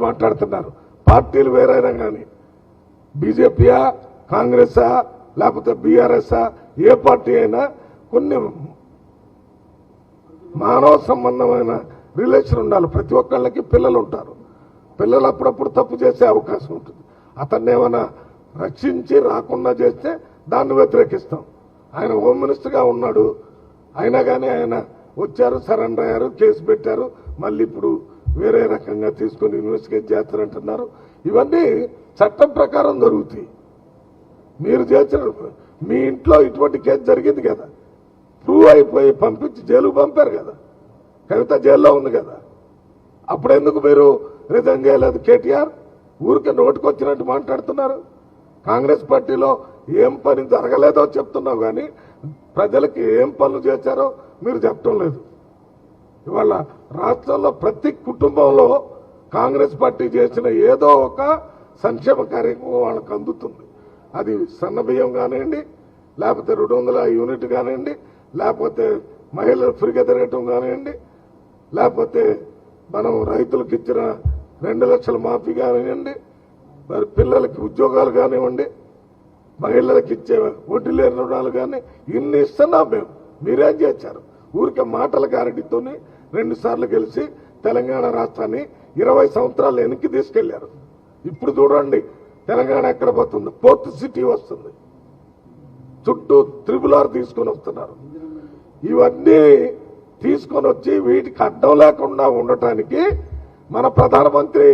మాట్లాడుతున్నారు. పార్టీలు వేరైనా కానీ బీజేపీయా కాంగ్రెసా లేకపోతే బీఆర్ఎస్ఆ ఏ పార్టీ అయినా కొన్ని మానవ సంబంధమైన రిలేషన్ ఉండాలి. ప్రతి ఒక్కళ్ళకి పిల్లలు ఉంటారు. పిల్లలు అప్పుడప్పుడు తప్పు చేసే అవకాశం ఉంటుంది. అతన్ని ఏమైనా రక్షించి రాకుండా చేస్తే దాన్ని వ్యతిరేకిస్తాం. ఆయన హోమ్ మినిస్టర్గా ఉన్నాడు. అయినా కానీ ఆయన వచ్చారు, సరెండర్ అయ్యారు, కేసు పెట్టారు, మళ్ళీ ఇప్పుడు వేరే రకంగా తీసుకుని ఇన్వెస్టిగేట్ చేస్తారంటున్నారు. ఇవన్నీ చట్టం ప్రకారం జరుగుతాయి. మీరు చేసిన మీ ఇంట్లో ఇటువంటి కేసు జరిగింది కదా, ప్రూవ్ అయిపోయి పంపించి జైలుకు పంపారు కదా, కవిత జైల్లో ఉంది కదా, అప్పుడెందుకు మీరు రిజైన్ చేయలేదు? కేటీఆర్ ఊరికే నోటుకొచ్చినట్టు మాట్లాడుతున్నారు. కాంగ్రెస్ పార్టీలో ఏం పని జరగలేదో చెప్తున్నావు కానీ ప్రజలకి ఏం పనులు చేశారో మీరు చెప్పడం లేదు. ఇవాళ రాష్ట్రంలో ప్రతి కుటుంబంలో కాంగ్రెస్ పార్టీ చేసిన ఏదో ఒక సంక్షేమ కార్యక్రమం వాళ్ళకు అందుతుంది. అది సన్న బియ్యం కానివ్వండి, లేకపోతే 200 యూనిట్ కానివ్వండి, లేకపోతే మహిళలు ఫ్రీగా తిరగటం కానివ్వండి, లేకపోతే మనం రైతులకు ఇచ్చిన 2 లక్షల మాఫీ కానివ్వండి, మరి పిల్లలకి ఉద్యోగాలు కానివ్వండి, మహిళలకు ఇచ్చే వడ్డీ లేని రుణాలు కానీ ఇన్ని ఇస్తున్నాం మేము. మీరేం చేశారు? ఊరికే మాటల గ్యారెంటీతో 2 సార్లు గెలిచి తెలంగాణ రాష్ట్రాన్ని 20 సంవత్సరాలు వెనక్కి తీసుకెళ్లారు. ఇప్పుడు చూడండి తెలంగాణ ఎక్కడ పోతుంది, పోర్ట్ సిటీ వస్తుంది, చుట్టూ త్రిబుల్ తీసుకొని వస్తున్నారు. ఇవన్నీ తీసుకొని వచ్చి వీటికి అడ్డం లేకుండా ఉండటానికి మన ప్రధానమంత్రి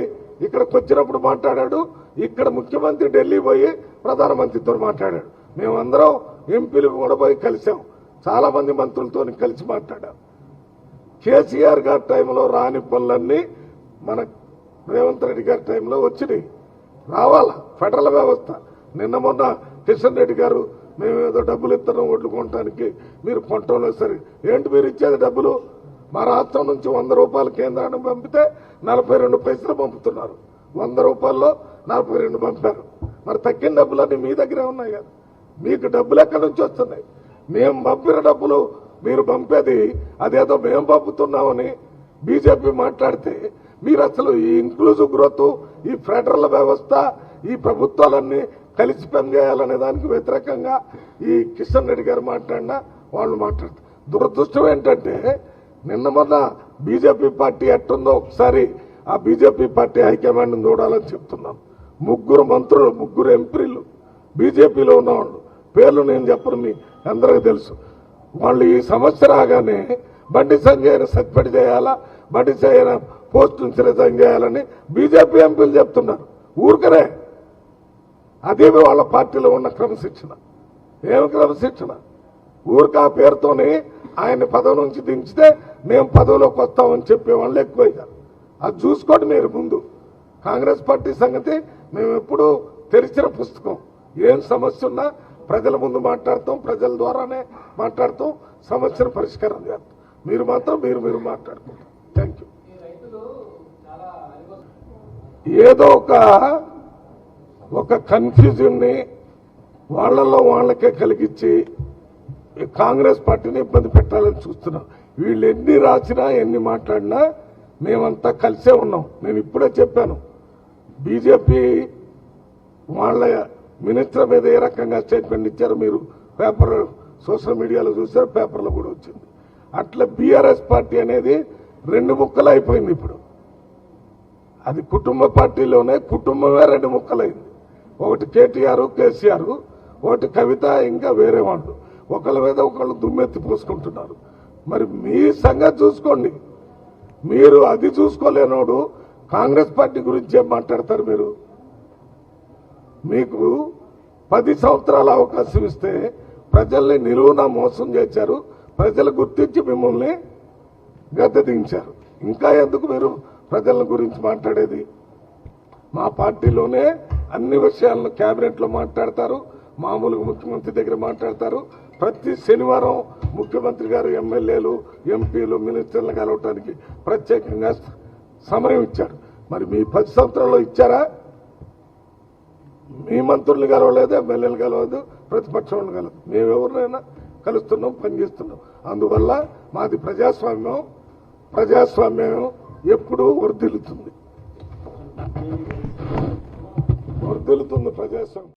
ఇక్కడికి వచ్చినప్పుడు మాట్లాడాడు. ఇక్కడ ముఖ్యమంత్రి ఢిల్లీ పోయి ప్రధానమంత్రితో మాట్లాడాడు. మేమందరం ఎంపీలు కూడా పోయి కలిసాం. చాలా మంది మంత్రులతో కలిసి మాట్లాడాం. కేసీఆర్ గారి టైంలో రాని పనులన్నీ మన రేవంత్ రెడ్డి గారి టైంలో వచ్చినాయి. రావాలా ఫెడరల్ వ్యవస్థ. నిన్న మొన్న కిషన్ రెడ్డి గారు మేమేదో డబ్బులు ఇస్తున్నాం ఓట్లు కొనడానికి, మీరు కొనటంలో సరే ఏంటి మీరు ఇచ్చేది డబ్బులు? మా రాష్ట్రం నుంచి 100 రూపాయలు కేంద్రానికి పంపితే 42 పైసలు పంపుతున్నారు. 100 రూపాయల్లో 42 పంపారు. మరి తగ్గిన డబ్బులన్నీ మీ దగ్గరే ఉన్నాయి కదా. మీకు డబ్బులు ఎక్కడి నుంచి వస్తున్నాయి? మేము పంపిన డబ్బులు మీరు పంపేది అదేదో మేము పంపుతున్నామని బీజేపీ మాట్లాడితే మీరు అసలు ఈ ఇంక్లూజివ్ గ్రోత్, ఈ ఫెడరల్ వ్యవస్థ, ఈ ప్రభుత్వాలన్నీ కలిసి పనిచేయాలనే దానికి వ్యతిరేకంగా ఈ కిషన్ రెడ్డి గారు మాట్లాడినా వాళ్ళు మాట్లాడతారు. దురదృష్టం ఏంటంటే నిన్న మొన్న బీజేపీ పార్టీ ఎట్టుందో ఒకసారి ఆ బీజేపీ పార్టీ హైకమాండ్ చూడాలని చెప్తున్నాం. 3 మంత్రులు, 3 ఎంపీలు బీజేపీలో ఉన్నవాళ్ళు, పేర్లు నేను చెప్పను, మీ అందరికీ తెలుసు. వాళ్ళు ఈ సమస్య రాగానే బండి సంజయ్ని సస్పెండ్ చేయాలా, బండి సంజయ్ పోస్ట్ నుంచి రిజైన్ చేయాలని బీజేపీ ఎంపీలు చెప్తున్నారు. ఊరికనే అదే వాళ్ళ పార్టీలో ఉన్న క్రమశిక్షణ. ఏమి క్రమశిక్షణ? ఊరికా పేరుతోనే ఆయన పదవి నుంచి దించితే మేము పదవిలోకి వస్తామని చెప్పేవాళ్ళు ఎక్కువయ్యారు. అది చూసుకోండి మీరు ముందు. కాంగ్రెస్ పార్టీ సంగతి మేము ఎప్పుడు తెరిచిన పుస్తకం. ఏం సమస్య ఉన్నా ప్రజల ముందు మాట్లాడతాం, ప్రజల ద్వారానే మాట్లాడతాం, సమస్యను పరిష్కారం చేస్తాం. మీరు మాత్రం మీరు మాట్లాడుకుంటాం. Thank you. ఏదో ఒక కన్ఫ్యూజన్ని వాళ్లలో వాళ్ళకే కలిగించి కాంగ్రెస్ పార్టీని ఇబ్బంది పెట్టాలని చూస్తున్నాం. వీళ్ళు ఎన్ని రాసినా ఎన్ని మాట్లాడినా మేమంతా కలిసే ఉన్నాం. నేను ఇప్పుడే చెప్పాను, బీజేపీ వాళ్ళ మినిస్టర్ మీద ఏ రకంగా స్టేట్మెంట్ ఇచ్చారు మీరు పేపర్ సోషల్ మీడియాలో చూసారు, పేపర్లో కూడా వచ్చింది. అట్లా బీఆర్ఎస్ పార్టీ అనేది 2 ముక్కలు అయిపోయింది. ఇప్పుడు అది కుటుంబ పార్టీలోనే కుటుంబమే 2 ముక్కలైంది. ఒకటి కేటీఆర్, కేసీఆర్, ఒకటి కవిత, ఇంకా వేరే వాళ్ళు. ఒకళ్ళ మీద ఒకళ్ళు దుమ్మెత్తి పోసుకుంటున్నారు. మరి మీ సంగతి చూసుకోండి. మీరు అది చూసుకోలేనోడు కాంగ్రెస్ పార్టీ గురించి ఏం మాట్లాడతారు? మీరు మీకు 10 సంవత్సరాల అవకాశం ఇస్తే ప్రజల్ని నిలువునా మోసం చేశారు. ప్రజలు గుర్తించి మిమ్మల్ని గద్దెదించారు. ఇంకా ఎందుకు మీరు ప్రజల గురించి మాట్లాడేది? మా పార్టీలోనే అన్ని విషయాలను కేబినెట్లో మాట్లాడతారు, మామూలుగా ముఖ్యమంత్రి దగ్గర మాట్లాడతారు. ప్రతి శనివారం ముఖ్యమంత్రి గారు ఎమ్మెల్యేలు, ఎంపీలు, మినిస్టర్లు కలవటానికి ప్రత్యేకంగా సమయం ఇచ్చారు. మరి మీ 10 సంవత్సరాల్లో ఇచ్చారా? మీ మంత్రులు కలవలేదు, ఎమ్మెల్యేలు కలవదు, ప్రతిపక్షం కలదు. మేమెవరినైనా కలుస్తున్నాం, పనిచేస్తున్నాం. అందువల్ల మాది ప్రజాస్వామ్యం ఎప్పుడూ వర్ధిల్లుతుంది. వర్ధిల్లుతుంది ప్రజాస్వామ్యం.